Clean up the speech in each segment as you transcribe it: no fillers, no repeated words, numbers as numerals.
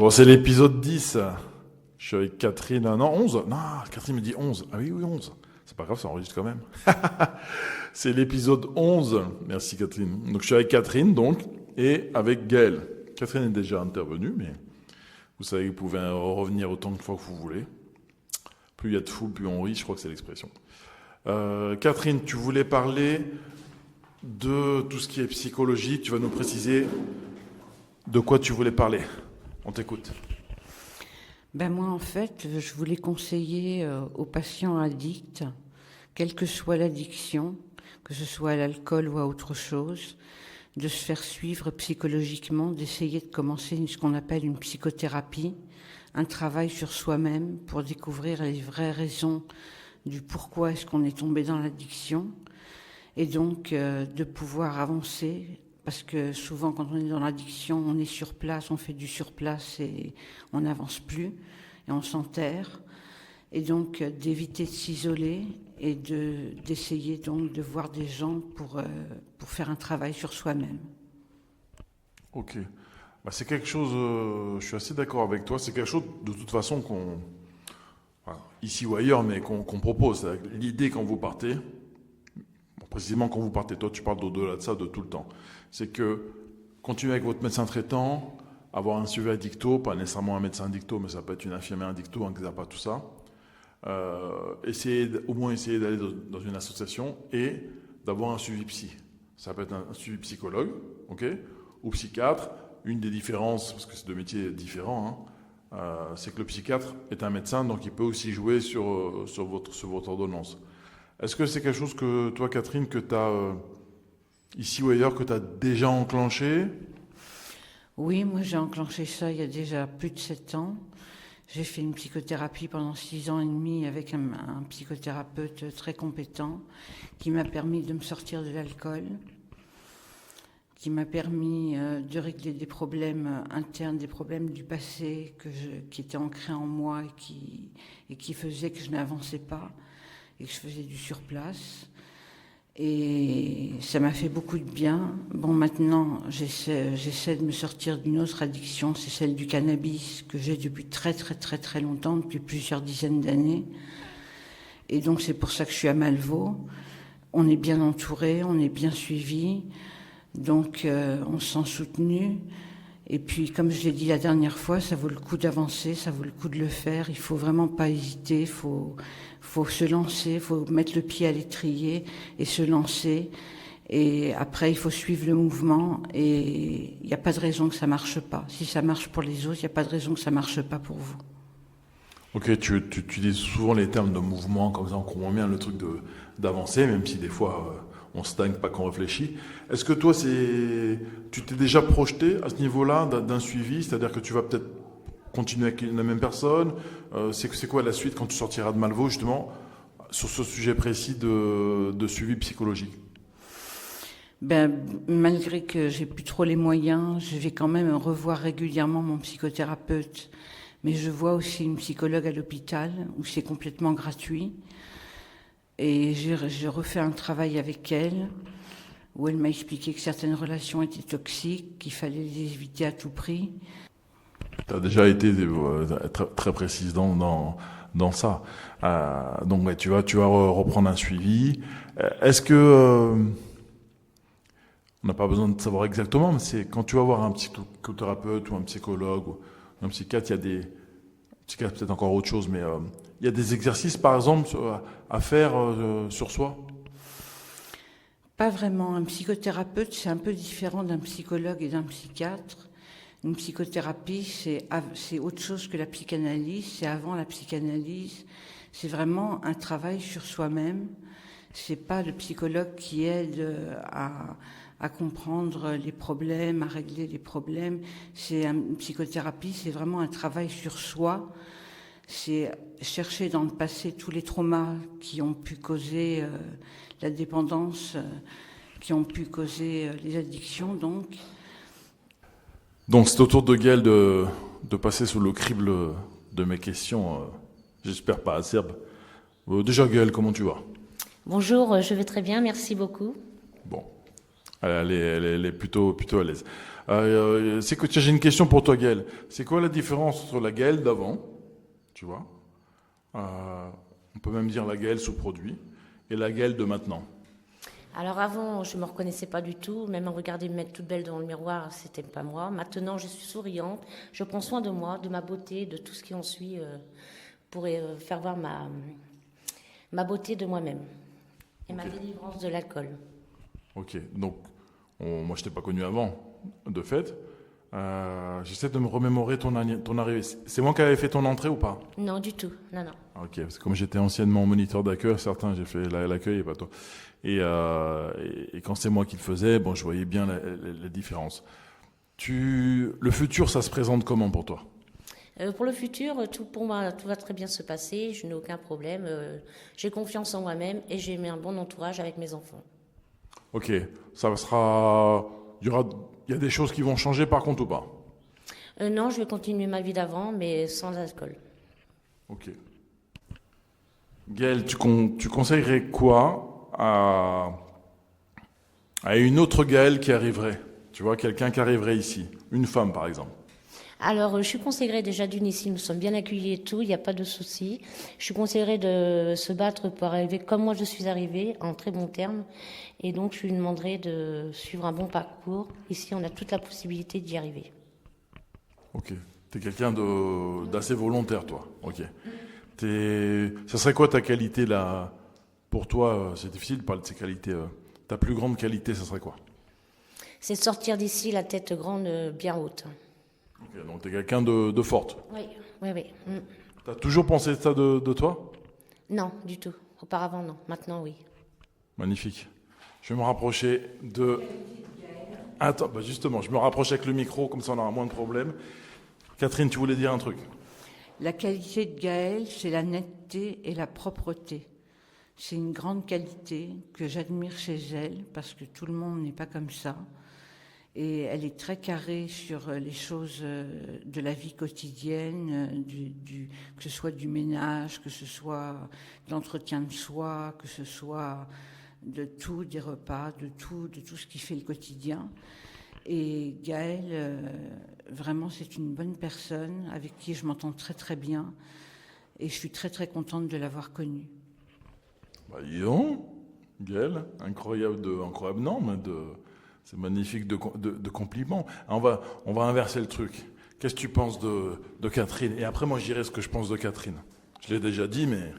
Bon, c'est l'épisode 10. Je suis avec Catherine. Non, 11. Non, Catherine me dit 11. Ah oui, 11. C'est pas grave, ça enregistre quand même. C'est l'épisode 11. Merci Catherine. Donc je suis avec Catherine, et avec Gaël. Catherine est déjà intervenue, mais vous savez, vous pouvez revenir autant de fois que vous voulez. Plus il y a de foule, plus on rit, je crois que c'est l'expression. Catherine, tu voulais parler de tout ce qui est psychologie. Tu vas nous préciser de quoi tu voulais parler. On t'écoute. Moi, en fait, je voulais conseiller aux patients addicts, quelle que soit l'addiction, que ce soit à l'alcool ou à autre chose, de se faire suivre psychologiquement, d'essayer de commencer ce qu'on appelle une psychothérapie, un travail sur soi-même pour découvrir les vraies raisons du pourquoi est-ce qu'on est tombé dans l'addiction, et donc de pouvoir avancer. Parce que souvent, quand on est dans l'addiction, on est sur place, on fait du surplace et on n'avance plus et on s'enterre. Et donc, d'éviter de s'isoler et d'essayer donc de voir des gens pour faire un travail sur soi-même. Ok. C'est quelque chose, je suis assez d'accord avec toi, c'est quelque chose de toute façon ici ou ailleurs, mais qu'on propose. L'idée quand vous partez, précisément quand vous partez, toi tu parles d'au-delà de ça, de tout le temps, c'est que continuer avec votre médecin traitant, avoir un suivi addicto, pas nécessairement un médecin addicto, mais ça peut être une infirmière addicto, un pas tout ça, au moins essayer d'aller dans une association et d'avoir un suivi psy. Ça peut être un suivi psychologue, ok, ou psychiatre. Une des différences, parce que c'est deux métiers différents, c'est que le psychiatre est un médecin, donc il peut aussi jouer sur votre ordonnance. Est-ce que c'est quelque chose que toi, Catherine, que tu as ici ou ailleurs, que tu as déjà enclenché ? Oui, moi j'ai enclenché ça il y a déjà plus de 7 ans. J'ai fait une psychothérapie pendant 6 ans et demi avec un psychothérapeute très compétent qui m'a permis de me sortir de l'alcool, qui m'a permis de régler des problèmes internes, des problèmes du passé qui étaient ancrés en moi et qui faisaient que je n'avançais pas et que je faisais du surplace. Et ça m'a fait beaucoup de bien. Bon, maintenant, j'essaie de me sortir d'une autre addiction, c'est celle du cannabis, que j'ai depuis très très très très longtemps, depuis plusieurs dizaines d'années. Et donc c'est pour ça que je suis à Malvaux. On est bien entouré, on est bien suivi, donc on se sent soutenu. Et puis, comme je l'ai dit la dernière fois, ça vaut le coup d'avancer, ça vaut le coup de le faire. Il faut vraiment pas hésiter, faut se lancer, faut mettre le pied à l'étrier et se lancer. Et après, il faut suivre le mouvement et il n'y a pas de raison que ça marche pas. Si ça marche pour les autres, il n'y a pas de raison que ça marche pas pour vous. Ok, tu dis souvent les termes de mouvement, comme ça on comprend bien le truc d'avancer, même si des fois on stagne, pas qu'on réfléchit. Est-ce que toi, tu t'es déjà projeté à ce niveau-là d'un suivi, c'est-à-dire que tu vas peut-être continuer avec la même personne, c'est quoi la suite quand tu sortiras de Malvaux, justement, sur ce sujet précis de suivi psychologique ? Malgré que j'ai plus trop les moyens, je vais quand même revoir régulièrement mon psychothérapeute. Mais je vois aussi une psychologue à l'hôpital où c'est complètement gratuit. Et j'ai refait un travail avec elle où elle m'a expliqué que certaines relations étaient toxiques, qu'il fallait les éviter à tout prix. Tu as déjà été très, très précise dans ça. Donc ouais, tu vas reprendre un suivi. Est-ce que... on n'a pas besoin de savoir exactement, mais c'est quand tu vas voir un psychothérapeute ou un psychologue ou un psychiatre, il y a des... Psychiatre peut-être encore autre chose, mais il y a des exercices, par exemple, à faire sur soi ? Pas vraiment. Un psychothérapeute, c'est un peu différent d'un psychologue et d'un psychiatre. Une psychothérapie, c'est autre chose que la psychanalyse, c'est avant la psychanalyse. C'est vraiment un travail sur soi-même. C'est pas le psychologue qui aide à comprendre les problèmes, à régler les problèmes. Une psychothérapie, c'est vraiment un travail sur soi. C'est chercher dans le passé tous les traumas qui ont pu causer la dépendance, qui ont pu causer les addictions, donc. Donc c'est au tour de Gaël de passer sous le crible de mes questions, j'espère pas acerbes. Déjà Gaël, comment tu vas ? Bonjour, je vais très bien, merci beaucoup. Bon. Elle est plutôt à l'aise. C'est que tiens, j'ai une question pour toi, Gaëlle. C'est quoi la différence entre la Gaëlle d'avant, tu vois, on peut même dire la Gaëlle sous-produit, et la Gaëlle de maintenant? Alors avant, je ne me reconnaissais pas du tout. Même en regardant me mettre toute belle devant le miroir, c'était pas moi. Maintenant, je suis souriante. Je prends soin de moi, de ma beauté, de tout ce qui en suit pour faire voir ma beauté de moi-même et ma délivrance de l'alcool. Ok, donc moi je t'ai pas connu avant, de fait. J'essaie de me remémorer ton arrivée. C'est moi qui avais fait ton entrée ou pas? Non, du tout. Non. Ok, parce que comme j'étais anciennement moniteur d'accueil, certains j'ai fait l'accueil et pas toi. Et quand c'est moi qui le faisais, bon, je voyais bien la différence. Le futur, ça se présente comment pour toi? Pour le futur, pour moi, tout va très bien se passer. Je n'ai aucun problème. J'ai confiance en moi-même et j'ai mis un bon entourage avec mes enfants. Ok, il y a des choses qui vont changer par contre ou pas? Non, je vais continuer ma vie d'avant, mais sans alcool. Ok. Gaëlle, tu conseillerais quoi à une autre Gaëlle qui arriverait? Tu vois, quelqu'un qui arriverait ici, une femme par exemple. Alors, je conseillerais déjà d'une ici, nous sommes bien accueillis et tout, il n'y a pas de souci. Je conseillerais de se battre pour arriver comme moi je suis arrivée, en très bon terme. Et donc, je lui demanderais de suivre un bon parcours. Ici, on a toute la possibilité d'y arriver. Ok. T'es quelqu'un d'assez volontaire, toi. Ok. Ça serait quoi ta qualité là? Pour toi, c'est difficile de parler de ces qualités. Ta plus grande qualité, ça serait quoi? C'est de sortir d'ici la tête grande, bien haute. Ok, donc t'es quelqu'un de forte. Oui. T'as toujours pensé ça de toi? Non, du tout. Auparavant, non. Maintenant, oui. Magnifique. Je vais me rapprocher de... Attends, bah justement, je me rapproche avec le micro, comme ça on aura moins de problèmes. Catherine, tu voulais dire un truc? La qualité de Gaëlle, c'est la netteté et la propreté. C'est une grande qualité que j'admire chez elle, parce que tout le monde n'est pas comme ça. Et elle est très carrée sur les choses de la vie quotidienne, que ce soit du ménage, que ce soit de l'entretien de soi, que ce soit de tout, des repas, de tout ce qui fait le quotidien. Et Gaëlle, vraiment, c'est une bonne personne avec qui je m'entends très très bien. Et je suis très très contente de l'avoir connue. Bah, dis donc, Gaëlle, incroyable non, mais c'est magnifique de compliments. Alors, on va inverser le truc. Qu'est-ce que tu penses de Catherine? Et après, moi, je dirais ce que je pense de Catherine. Je l'ai déjà dit, mais...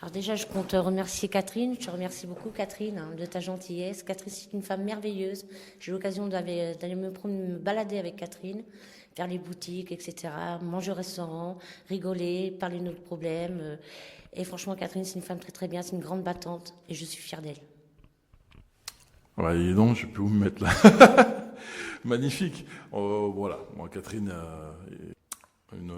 Alors déjà, je compte remercier Catherine. Je te remercie beaucoup, Catherine, de ta gentillesse. Catherine, c'est une femme merveilleuse. J'ai eu l'occasion d'aller me balader avec Catherine, faire les boutiques, etc., manger au restaurant, rigoler, parler de nos problèmes. Et franchement, Catherine, c'est une femme très très bien. C'est une grande battante et je suis fière d'elle. Ouais, dis donc, je peux où me mettre là. Magnifique. Voilà, moi, Catherine est une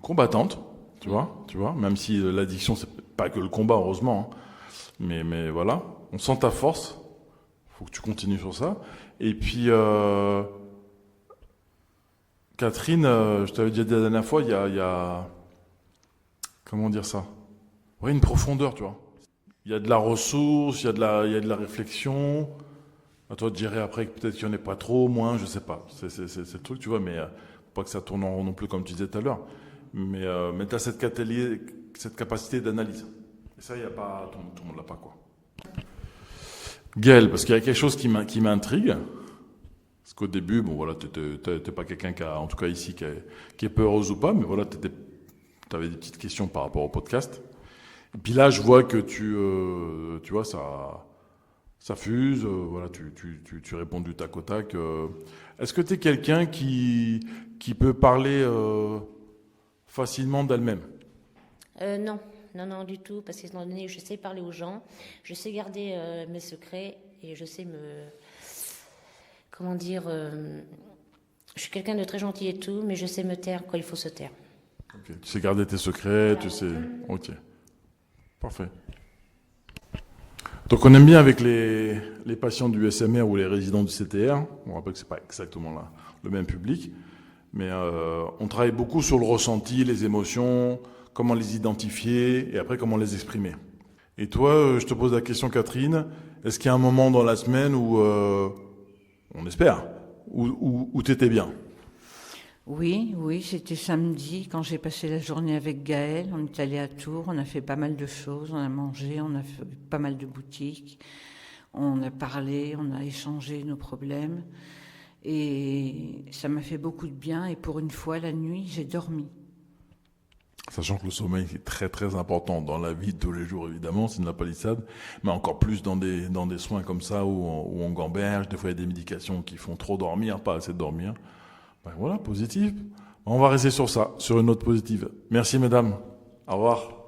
combattante, tu vois, même si l'addiction, c'est pas que le combat, heureusement. Hein. Mais voilà, on sent ta force. Faut que tu continues sur ça. Et puis, Catherine, je t'avais déjà dit la dernière fois, il y a comment dire ça? Ouais, une profondeur, tu vois. Il y a de la ressource, il y a de la réflexion. À toi de gérer après que peut-être qu'il n'y en ait pas trop, moins, je sais pas. C'est le truc, tu vois, mais pas que ça tourne en rond non plus comme tu disais tout à l'heure. Mais tu as cette capacité d'analyse. Et ça, il y a pas, tout le monde l'a pas, quoi. Gaëlle, parce qu'il y a quelque chose qui m'intrigue. Parce qu'au début, bon voilà, t'es pas quelqu'un qui a, en tout cas ici, qui est peureuse ou pas, mais voilà, t'avais des petites questions par rapport au podcast. Et puis là, je vois que tu vois, ça fuse, voilà, tu réponds du tac au tac. Est-ce que tu es quelqu'un qui peut parler facilement d'elle-même? Non, du tout, parce qu'étant donné que je sais parler aux gens, je sais garder mes secrets et je sais comment dire, je suis quelqu'un de très gentil et tout, mais je sais me taire quand il faut se taire. Okay. Tu sais garder tes secrets, tu sais... Ok. Parfait. Donc on aime bien avec les patients du SMR ou les résidents du CTR, on rappelle que c'est pas exactement le même public, mais on travaille beaucoup sur le ressenti, les émotions, comment les identifier et après comment les exprimer. Et toi, je te pose la question, Catherine, Est-ce qu'il y a un moment dans la semaine où, on espère, où tu étais bien? Oui, oui, c'était samedi quand j'ai passé la journée avec Gaël. On est allé à Tours, on a fait pas mal de choses, on a mangé, on a fait pas mal de boutiques, on a parlé, on a échangé nos problèmes. Et ça m'a fait beaucoup de bien. Et pour une fois, la nuit, j'ai dormi. Sachant que le sommeil est très très important dans la vie de tous les jours, évidemment, c'est une la palissade, mais encore plus dans des soins comme ça où on gamberge, des fois il y a des médications qui font trop dormir, pas assez dormir. Ben voilà, positif. On va rester sur ça, sur une note positive. Merci mesdames. Au revoir.